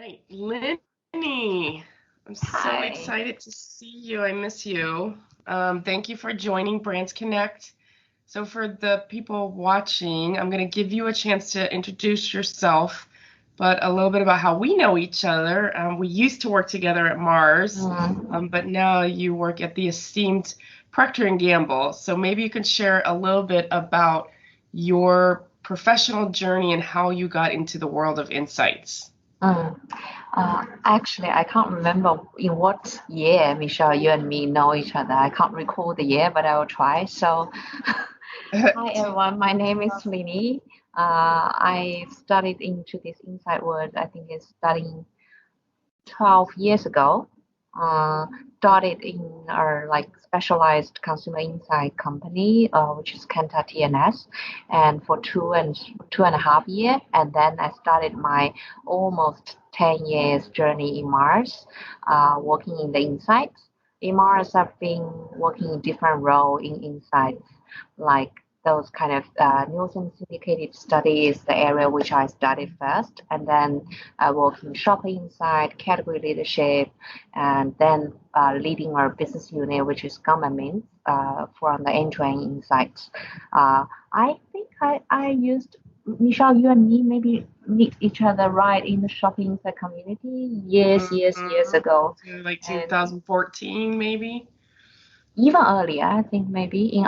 Right, Lini, I'm so Hi. excited to see you. I miss you. Thank you for joining Brands Connect. So, for the people watching, I'm going to give you a chance to introduce yourself, but a little bit about how we know each other. We used to work together at Mars, Mm. but now you work at the esteemed Procter& and Gamble. So, maybe you can share a little bit about your professional journey and how you got into the world of insights. Mm. Actually, I can't remember in what year, Michelle, you and me know each other. I can't recall the year, but I will try. So, hi everyone. My name is Lini. I studied into this inside world. I think it's studying 12 years ago. Uh, Started in our like specialized consumer insight company, which is Kenta TNS, and for two and a half year, and then I started my almost 10 years journey in Mars, working in the insights. In Mars, I've been working in different role in insights, like those kind of Nielsen syndicated studies, the area which I studied first, and then I work in shopping insight, category leadership, and then leading our business unit, which is government, from the end-to-end insights. I think I used, Michelle, you and me maybe meet each other right in the shopping insight community years Mhm. ago. Like And 2014, maybe. even earlier, I think maybe in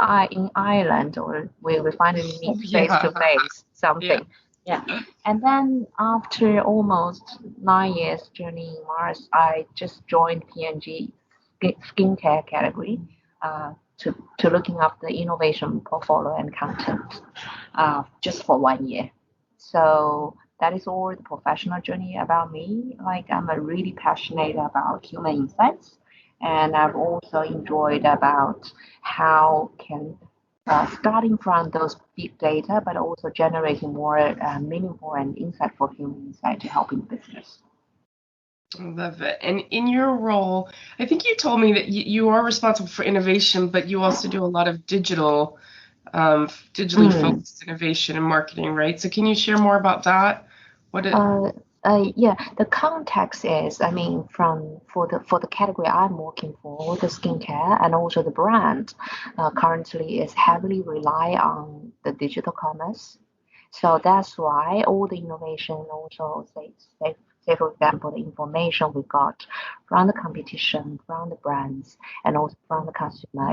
Ireland, or we finally Oh meet face to yeah, face, yeah. something. Yeah. And then after almost 9 years journey in Mars, I just joined P&G skincare category, to looking after the innovation portfolio and content, just for 1 year. So that is all the professional journey about me. Like I'm a really passionate about human insights, and I've also enjoyed about how can starting from those big data, but also generating more meaningful and insightful human insight to help in business. I love it. And in your role, I think you told me that you are responsible for innovation, but you also do a lot of digitally Mm. focused innovation and marketing, right? So can you share more about that? What it, Uh, yeah, the context is, I mean, from for the category I'm working for, the skincare and also the brand, currently is heavily rely on the digital commerce. So that's why all the innovation also say for example the information we got from the competition, from the brands, and also from the consumer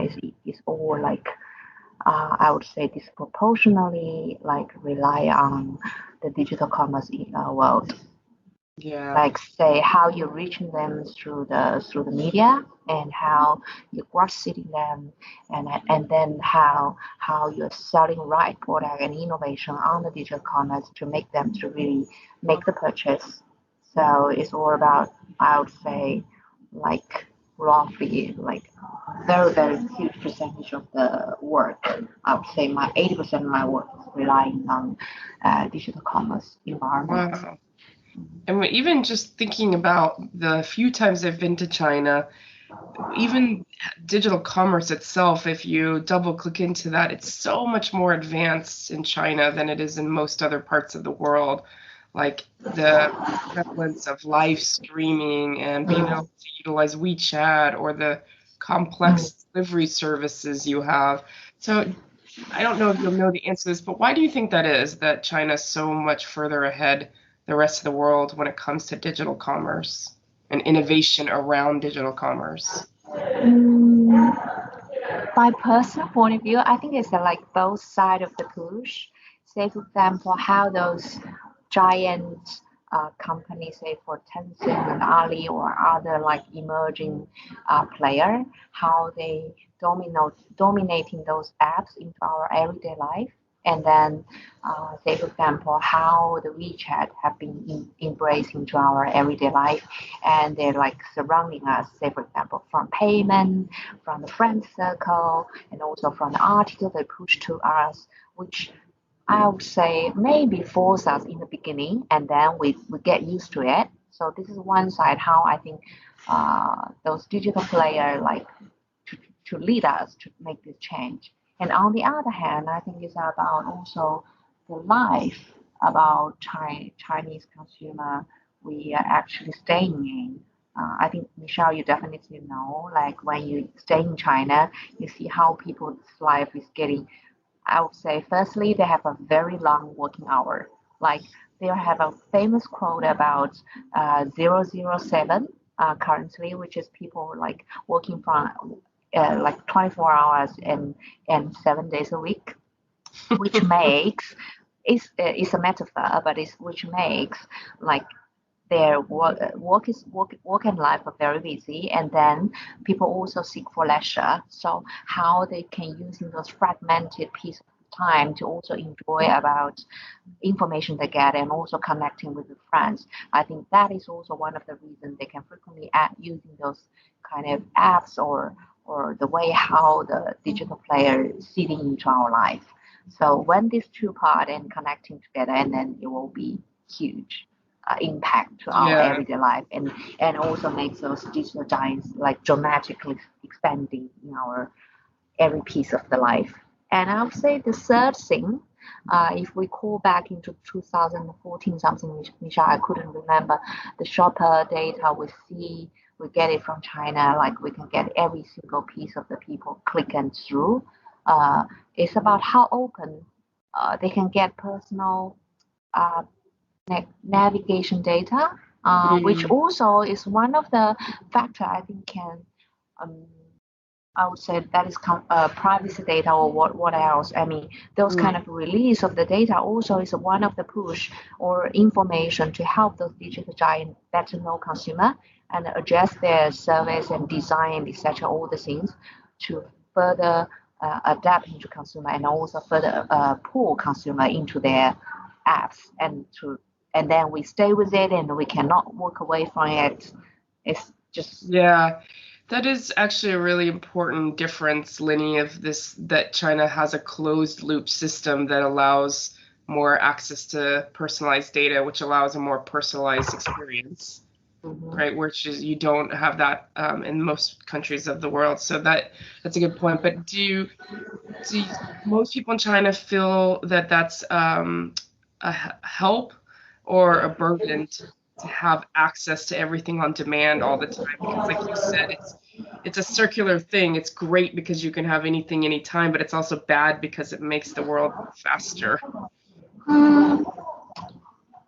is all like I would say disproportionately like rely on the digital commerce in our world. yeah. Like say how you're reaching them through the media, and how you're grassrooting them, and then how you're selling right product and innovation on the digital commerce to make them to really make the purchase. So it's all about, I would say, like roughly like very huge percentage of the work. I would say my 80% of my work is relying on digital commerce environment. Wow. And even just thinking about the few times I've been to China, even digital commerce itself, if you double click into that, it's so much more advanced in China than it is in most other parts of the world. Like the prevalence of live streaming and being able Mm, to utilize WeChat or the mm. complex delivery services you have. So I don't know if you'll know the answer to this, but why do you think that is, that China's so much further ahead the rest of the world when it comes to digital commerce and innovation around digital commerce? Mm, my personal point of view, I think it's like both sides of the push. Say, for example, how those giant companies, say for Tencent and Ali or other like emerging player, how they dominating those apps into our everyday life. And then, say for example, how the WeChat have been embraced into our everyday life, and they're like surrounding us. Say for example, from payment, from the friend circle, and also from the article they push to us, which I would say maybe force us in the beginning, and then we get used to it. So this is one side how I think those digital players like to, to lead us to make this change. And on the other hand, I think it's about also the life about Chinese consumer, we are actually staying in. I think, Michelle, you definitely know, like when you stay in China, you see how people's life is getting. I would say, firstly, they have a very long working hour. Like they have a famous quote about 007 currently, which is people like working from like 24 hours and 7 days a week, which makes it's a metaphor, but it's which makes like their work and life are very busy, and then people also seek for leisure. So how they can using those fragmented piece of time to also enjoy about information they get and also connecting with the friends. I think that is also one of the reasons they can frequently add using those kind of apps or the way how the digital player is sitting into our life. So when these two part and connecting together, and then it will be huge impact to our Yeah. everyday life, and also makes those digital giants like dramatically expanding in our every piece of the life. And I would say the third thing, if we call back into 2014 something, which Michelle, I couldn't remember, the shopper data we see, we get it from China, like we can get every single piece of the people click and through. It's about how open they can get personal uh, navigation data, which Mm. also is one of the factor I think can um, I would say that is privacy data or what else. I mean, those kind Mm. of release of the data also is one of the push or information to help those digital giants better know consumer and adjust their service and design, etc. All the things to further adapt into consumer and also further pull consumer into their apps and then we stay with it and we cannot walk away from it. It's just Yeah. That is actually a really important difference, Lini, of this that China has a closed loop system that allows more access to personalized data, which allows a more personalized experience, mhm. right? Which is you don't have that in most countries of the world. So that's a good point. But do most people in China feel that that's help or a burden to have access to everything on demand all the time? Because, like you said, it's a circular thing. It's great because you can have anything anytime, but it's also bad because it makes the world move faster. Hmm,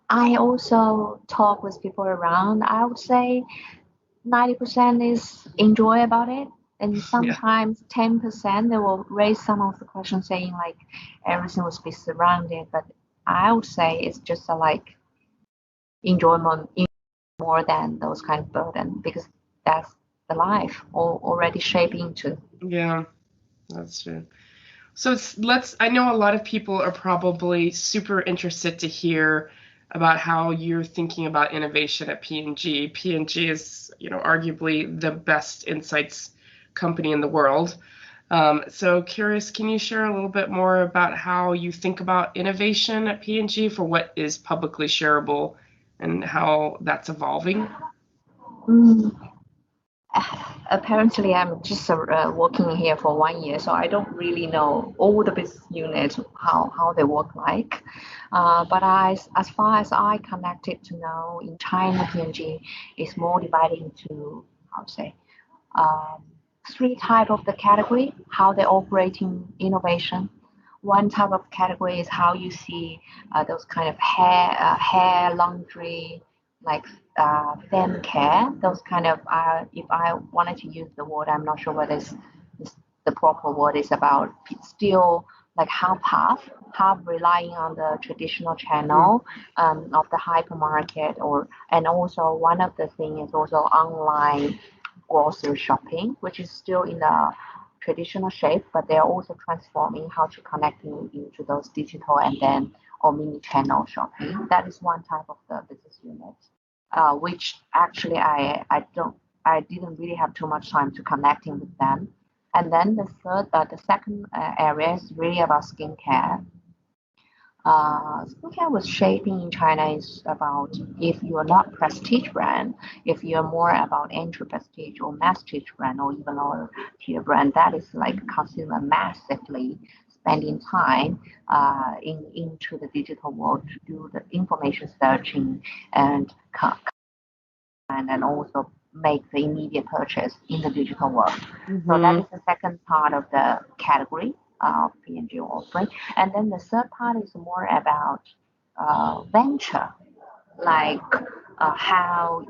I also talk with people around. I would say 90% is enjoy about it. And Yeah. sometimes 10% they will raise some of the questions saying like everything will be surrounded. But I would say it's just a, like enjoyment more than those kind of burden because that's the life already shaped into. Yeah, that's true. So I know a lot of people are probably super interested to hear about how you're thinking about innovation at P&G. P&G is, arguably the best insights company in the world. So curious, can you share a little bit more about how you think about innovation at P&G for what is publicly shareable and how that's evolving? Mm, apparently, I'm just working here for 1 year, so I don't really know all the business units how they work like. But as far as I connected to know, in China, P&G is more divided into how to say um, three type of the category how they operate in innovation. One type of category is how you see those kind of hair laundry, like fem care. Those kind of if I wanted to use the word, I'm not sure whether it's the proper word is about still like half relying on the traditional Mm. channel of the hypermarket or and also one of the thing is also online grocery shopping, which is still in the traditional shape, but they are also transforming how to connect into those digital and then or mini channel shopping. That is one type of the business unit, which actually I didn't really have too much time to connecting with them. And then the second area is really about skincare. Skincare was shaping in China is about if you are not prestige brand, if you're more about entry prestige or mass prestige brand or even lower tier brand, that is like consumer massively spending time into the digital world to do the information searching and and also make the immediate purchase in the digital world. So that is the second part of the category of P&G offering. And then the third part is more about venture, like how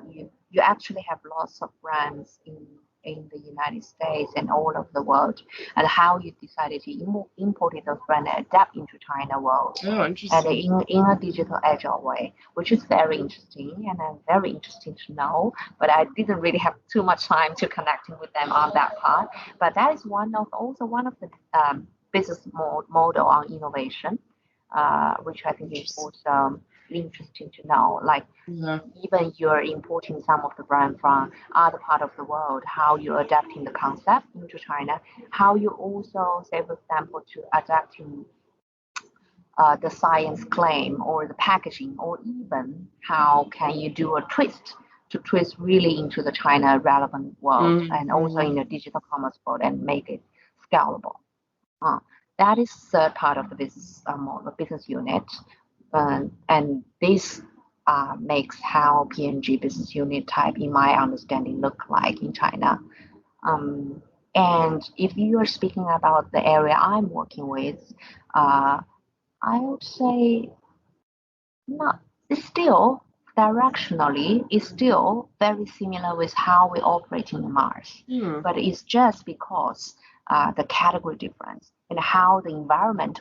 you actually have lots of brands in the United States and all over the world, and how you decided to import those brands and adapt into China world, Oh, and interesting. in a digital agile way, which is very interesting and very interesting to know. But I didn't really have too much time to connecting with them on that part. But that is also one of the business model on innovation, which I think is also interesting to know. Like Yeah. even you're importing some of the brand from other part of the world, how you're adapting the concept into China, how you also say, for example, to adapting the science claim or the packaging, or even how can you do a twist to twist really into the China relevant world and also in the digital commerce world and make it scalable. Uh, that is third part of the business unit, and this makes how P&G business unit type, in my understanding, look like in China. Um, and if you are speaking about the area I'm working with, I would say not. It's still directionally, it's still very similar with how we operate in Mars, but it's just because the category difference and how the environment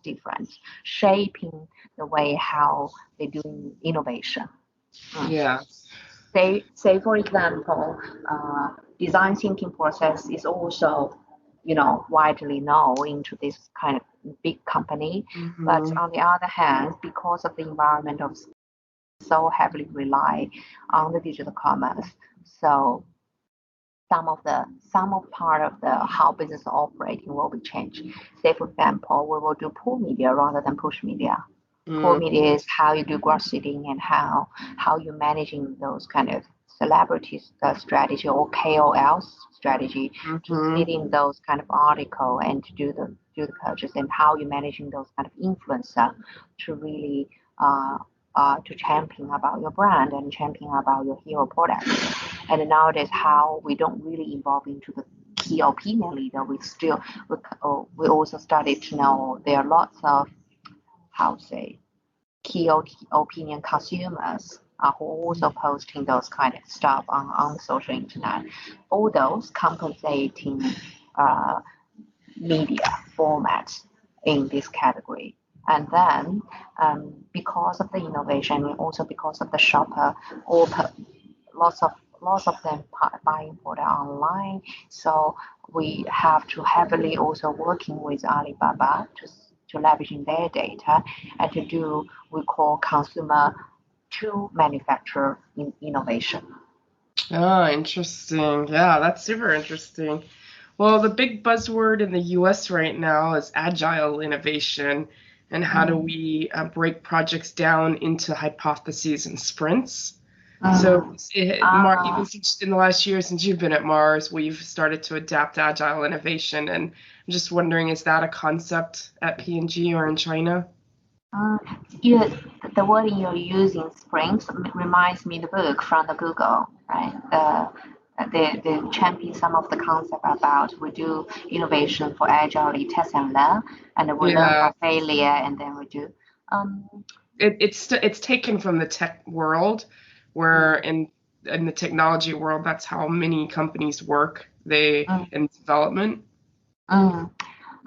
difference shaping the way how they do innovation. Yeah. Say for example, design thinking process is also, widely known into this kind of big company. But on the other hand, because of the environment of so heavily rely on the digital commerce, so some of part of the how business operating will be changed. Say for example, we will do pull media rather than push media. Pull media is how you do growth seeding and how you're managing those kind of celebrities strategy or KOLs strategy to feed in those kind of article and to do the purchase, and how you're managing those kind of influencer to really to champion about your brand and champion about your hero product. And nowadays, how we don't really involve into the key opinion leader, we also started to know there are lots of how to say key opinion consumers who are also posting those kind of stuff on social internet. All those compensating uh, media formats in this category. And then because of the innovation and also because of the shopper, or lots of them buying product online. So we have to heavily also working with Alibaba to leveraging their data and to do we call consumer to manufacturer innovation. Oh, interesting. Yeah, that's super interesting. Well, the big buzzword in the US right now is agile innovation. And how do we break projects down into hypotheses and sprints? So, even since in the last year since you've been at Mars, we've started to adapt agile innovation. And I'm just wondering, is that a concept at P&G or in China? You, the word you're using, sprints, reminds me the book from the Google, right? They champion some of the concept about we do innovation for agile test and learn, and we learn Yeah, from failure, and then we do. Um, it's taken from the tech world, where in the technology world, that's how many companies work. They mm, in development. mm.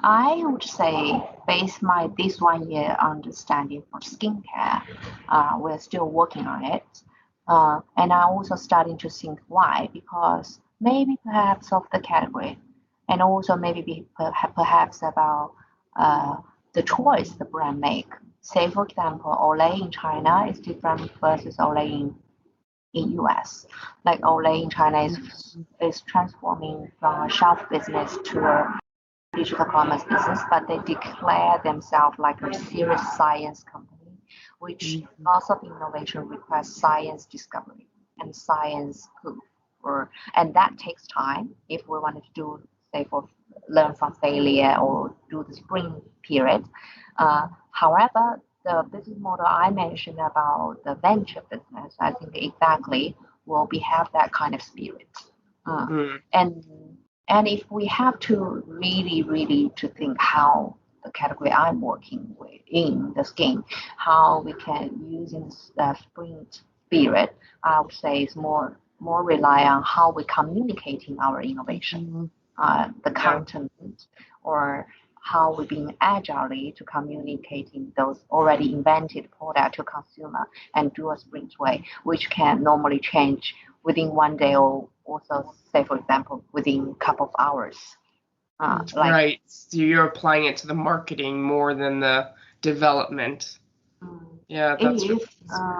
I would say, based my this 1 year understanding for skincare, we're still working on it, and I'm also starting to think why, because maybe perhaps of the category, and also maybe perhaps about the choice the brand make. Say for example, Olay in China is different versus Olay in US. Like Olay in China is transforming from a shelf business to a digital commerce business, but they declare themselves like a serious science company, which lots of innovation requires science discovery and science proof. And that takes time if we wanted to do, say, for learn from failure or do the spring period. However, the business model I mentioned about the venture business, I think exactly will be have that kind of spirit. Mm. And if we have to really to think how the category I'm working with in the scheme, how we can use in the spring spirit, I would say is more rely on how we communicating our innovation, the Yeah. content, or how we're being agile to communicating those already invented product to consumer and do a sprint way, which can normally change within one day or also say, for example, within a couple of hours. Like Right. So you're applying it to the marketing more than the development. Yeah, that's really.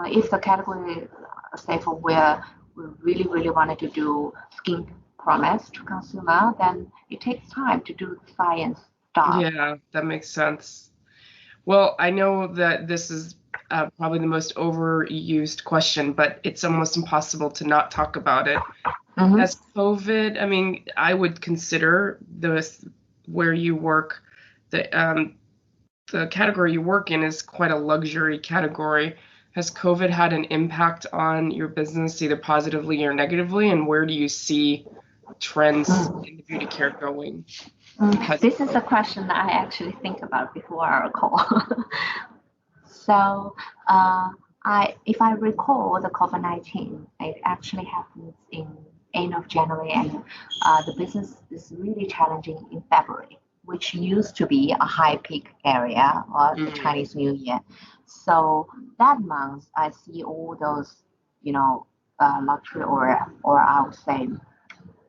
if the category, say for where we really wanted to do skin promise to consumer, then it takes time to do the science stuff. Yeah, that makes sense. Well, I know that this is probably the most overused question, but it's almost impossible to not talk about it. Mm-hmm. Has COVID, I mean, I would consider this where you work, the category you work in is quite a luxury category. Has COVID had an impact on your business, either positively or negatively? And where do you see trends in the beauty care going? This is a question that I actually think about before our call. So, if I recall, the COVID-19, it actually happened in end of January, and the business is really challenging in February, which used to be a high peak area or the Chinese New Year. So that month, I see all those, luxury or I would say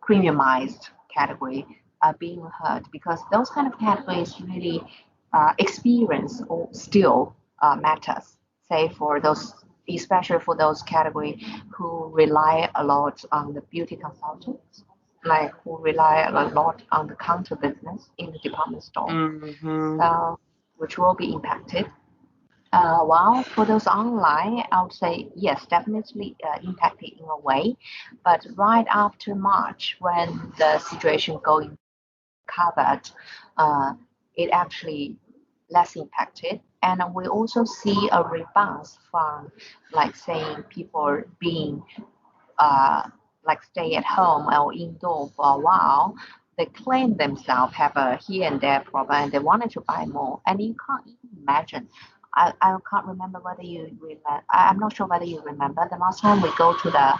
premiumized category are being hurt because those kind of categories really experience or still matters. Say for those, especially for those category who rely a lot on the beauty consultants, like who rely a lot on the counter business in the department store, which will be impacted. Well, for those online, I would say yes, definitely impacted in a way. But right after March, when the situation going covered, it actually less impacted. And we also see a rebound from, like saying people being like stay at home or indoor for a while. They claim themselves have a here and there problem and they wanted to buy more. And you can't even imagine. I can't remember whether you remember. I'm not sure whether you remember the last time we go to the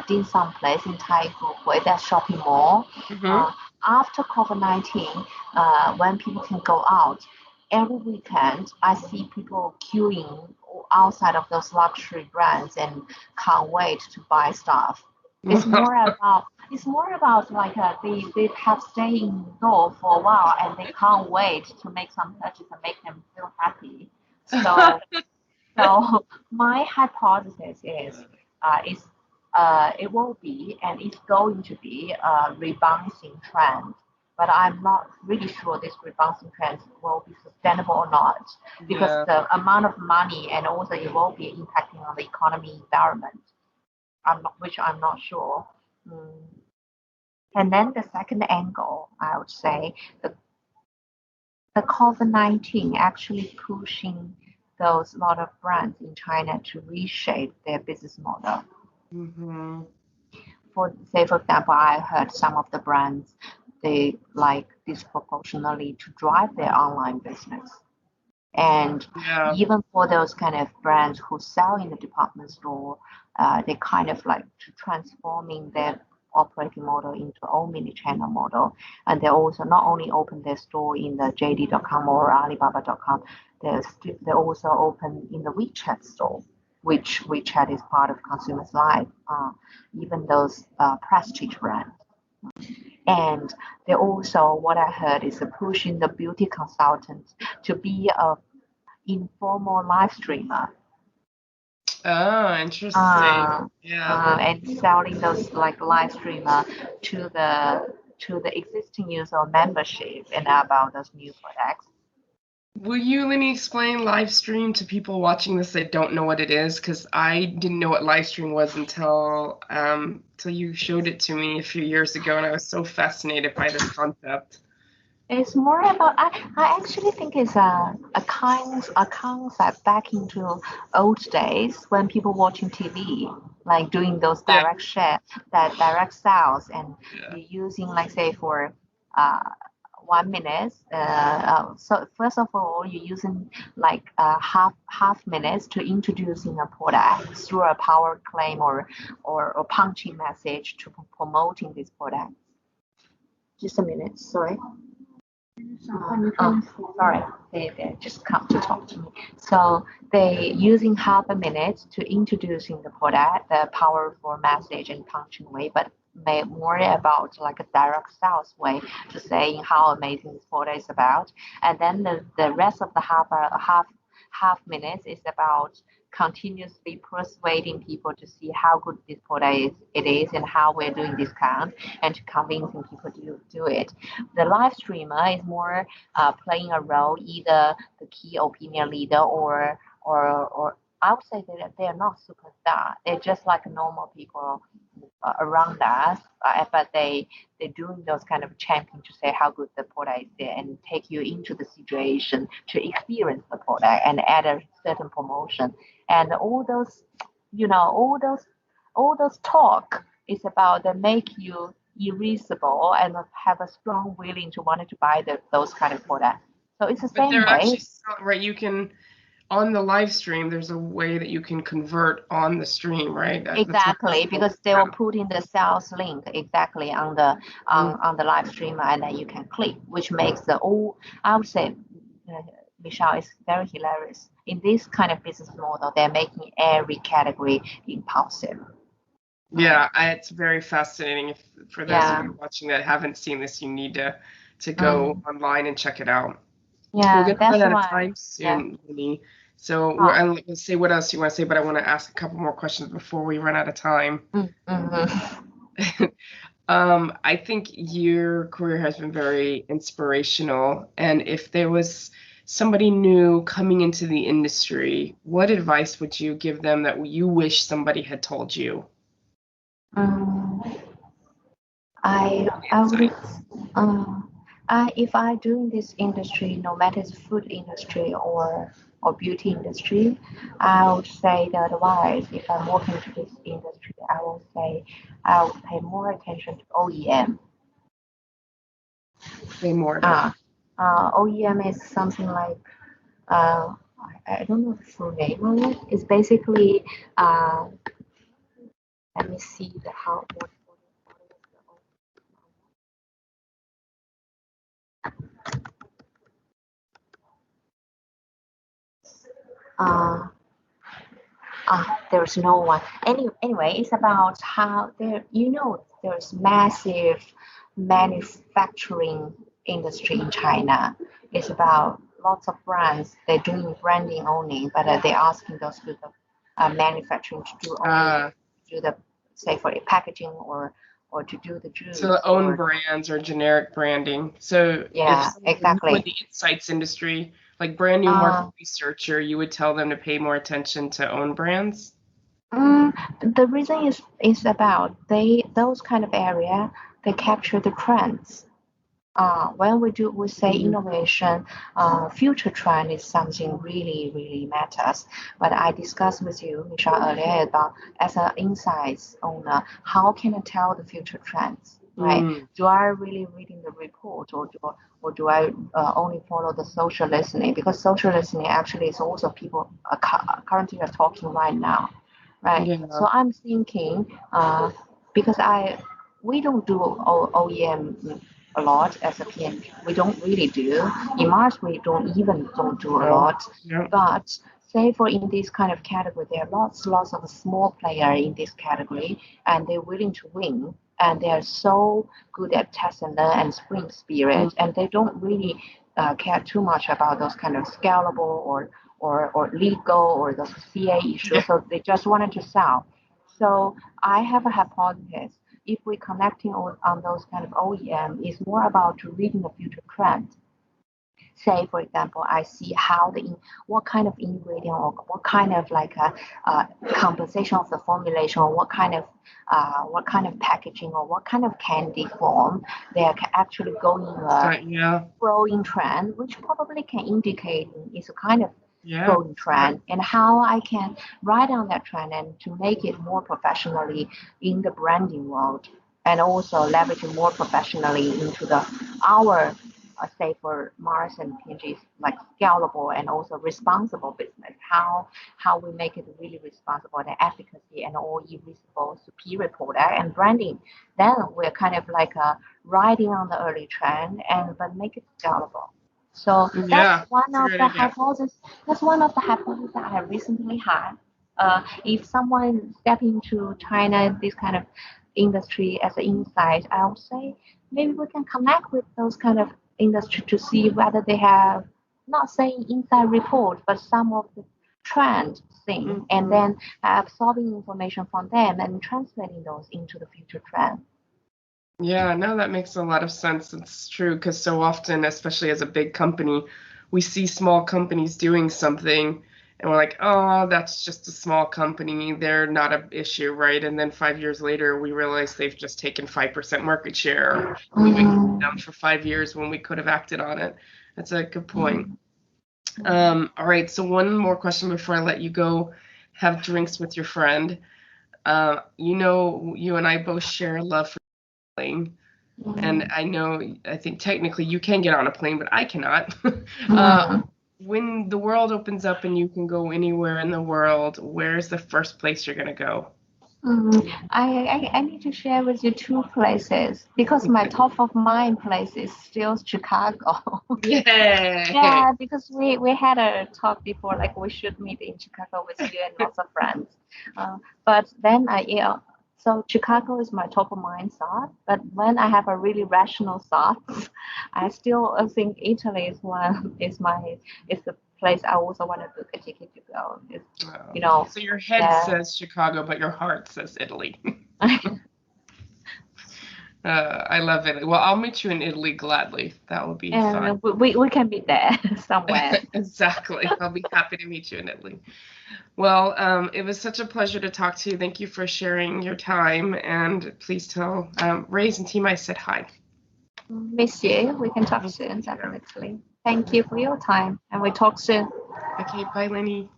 dim sum place in Taipei, that shopping mall. After COVID-19, when people can go out, every weekend I see people queuing outside of those luxury brands and can't wait to buy stuff. It's more about like they have stayed indoor for a while and they can't wait to make some purchase and make them feel happy. So my hypothesis is it will be and it's going to be a rebounding trend. But I'm not really sure this rebounding trend will be sustainable or not because the amount of money and also it will be impacting on the economy environment. Which I'm not sure. And then the second angle, I would say, the COVID-19 actually pushing those lot of brands in China to reshape their business model. For example, I heard some of the brands they like disproportionately to drive their online business. And even for those kind of brands who sell in the department store, they kind of like to transforming their operating model into omni-channel model. And they also not only open their store in the JD.com or Alibaba.com, they also open in the WeChat store, which WeChat is part of consumers' life, even those prestige brands. And they also, what I heard is pushing the beauty consultants to be a informal live streamer. Oh, interesting. And selling those like live streamer to the existing user membership and about those new products. Will you, Lini, explain live stream to people watching this that don't know what it is? Because I didn't know what live stream was until you showed it to me a few years ago, and I was so fascinated by this concept. It's more about I actually think it's a concept back into old days when people watching TV, like doing those Yeah. direct share, that direct sales, and Yeah. you're using like say for uh 1 minute. So first of all, you're using like half minutes to introducing a product through a power claim or punchy message to promoting this product. Just a minute, sorry. Sorry, they just come to talk to me. So they using half a minute to introducing the product, the powerful message and punching way, but more about like a direct sales way to saying how amazing this product is about. And then the rest of the half minutes is about continuously persuading people to see how good this product is and how we're doing discount and to convincing people to do it. The live streamer is more playing a role, either the key opinion leader or I would say that they're not superstar. They're just like normal people around us, but they're doing those kind of champion to say how good the product is there and take you into the situation to experience the product and add a certain promotion and all those, all those talk is about the make you irresistible and have a strong willing to want to buy those kind of products. So it's the But same they're actually way. right. You can on the live stream. There's a way that you can convert on the stream, right? That's what Exactly, because they will put in the sales link exactly on the on the live stream, and then you can click, which makes the all. I would say, uh, Michelle is very hilarious. In this kind of business model, they're making every category impulsive. Yeah, it's very fascinating. If for those of Yeah. you watching that haven't seen this, you need to go Mm. online and check it out. We're Yeah, gonna run that's out of why. time Yeah. soon, Lini. So Oh. let's say what else you want to say, but I want to ask a couple more questions before we run out of time. I think your career has been very inspirational, and if there was somebody new coming into the industry, what advice would you give them that you wish somebody had told you? Um, I would, uh, if I do in this industry, no matter it's food industry or beauty industry, I would say the advice if I'm working to this industry, I will say I would pay more attention to OEM. Say more. OEM is something like I don't know the full name of it. It's basically let me see the how what is the there's no one. Anyway, it's about how there's massive manufacturing industry in China. It's about lots of brands. They're doing branding only, but they're asking those people manufacturing to do only Uh, do the say for the packaging or to do the so juice own or brands or generic branding. So if yeah, someone new in exactly. the insights industry, like brand new market Uh, researcher, you would tell them to pay more attention to own brands? Mm, the reason is about those kind of area they capture the trends. When we say Mhm. innovation, future trend is something really matters. But I discussed with you, Michelle, earlier about as an insights owner, how can I tell the future trends, right? Mm. Do I really reading the report or do I only follow the social listening? Because social listening actually is also people currently are talking right now, right? Yeah. So I'm thinking, because we don't do OEM a lot as a PNP. We don't really do. In Mars, we don't do a No. lot. Yeah. But say for in this kind of category, there are lots of small player in this category, and they're willing to win, and they are so good at test and learn and spring Mm. spirit, and they don't really care too much about those kind of scalable or legal or the CA issues. Yeah. So they just wanted to sell. So I have a hypothesis if we're connecting on those kind of OEM, it's more about to reading the future trend. Say, for example, I see what kind of ingredient or what kind of composition of the formulation, or what kind of packaging or what kind of candy form they are actually going Right, yeah. growing trend, which probably can indicate it's a kind of Yeah. growing trend, and how I can ride on that trend and to make it more professionally in the branding world, and also leverage it more professionally into our say for Mars and PNG's like scalable and also responsible business. How we make it really responsible and efficacy and all irresistible superior product and branding. Then we're kind of riding on the early trend and but make it scalable. So Yeah. one That's a of great the idea. hypotheses. That's one of the hypotheses that I recently had. If someone step into China, this kind of industry as an insight, I would say maybe we can connect with those kind of industry to see whether they have not saying inside report, but some of the trend thing, and then absorbing information from them and translating those into the future trend. Yeah, no, that makes a lot of sense. It's true because so often, especially as a big company, we see small companies doing something and we're like, oh, that's just a small company. They're not an issue, right? And then 5 years later, we realize they've just taken 5% market share. We've been down for 5 years when we could have acted on it. That's a good point. All right, so one more question before I let you go have drinks with your friend. You and I both share a love for playing. And I think technically you can get on a plane, but I cannot. When the world opens up and you can go anywhere in the world, where's the first place you're going to go? I need to share with you two places because my top of mind place is still Chicago. Yeah. Yeah, because we had a talk before, like we should meet in Chicago with you and lots of friends. But then so Chicago is my top of mind thought. But when I have a really rational thought, I still think Italy is the place I also want to book a ticket to go. So your head says Chicago, but your heart says Italy. I love Italy. Well, I'll meet you in Italy gladly. That will be fun. We can be there somewhere. Exactly. I'll be happy to meet you in Italy. Well, it was such a pleasure to talk to you. Thank you for sharing your time. And please tell Ray's and team I said hi. Miss you. We can talk soon, definitely. Thank you for your time. And we talk soon. Okay, bye, Lini.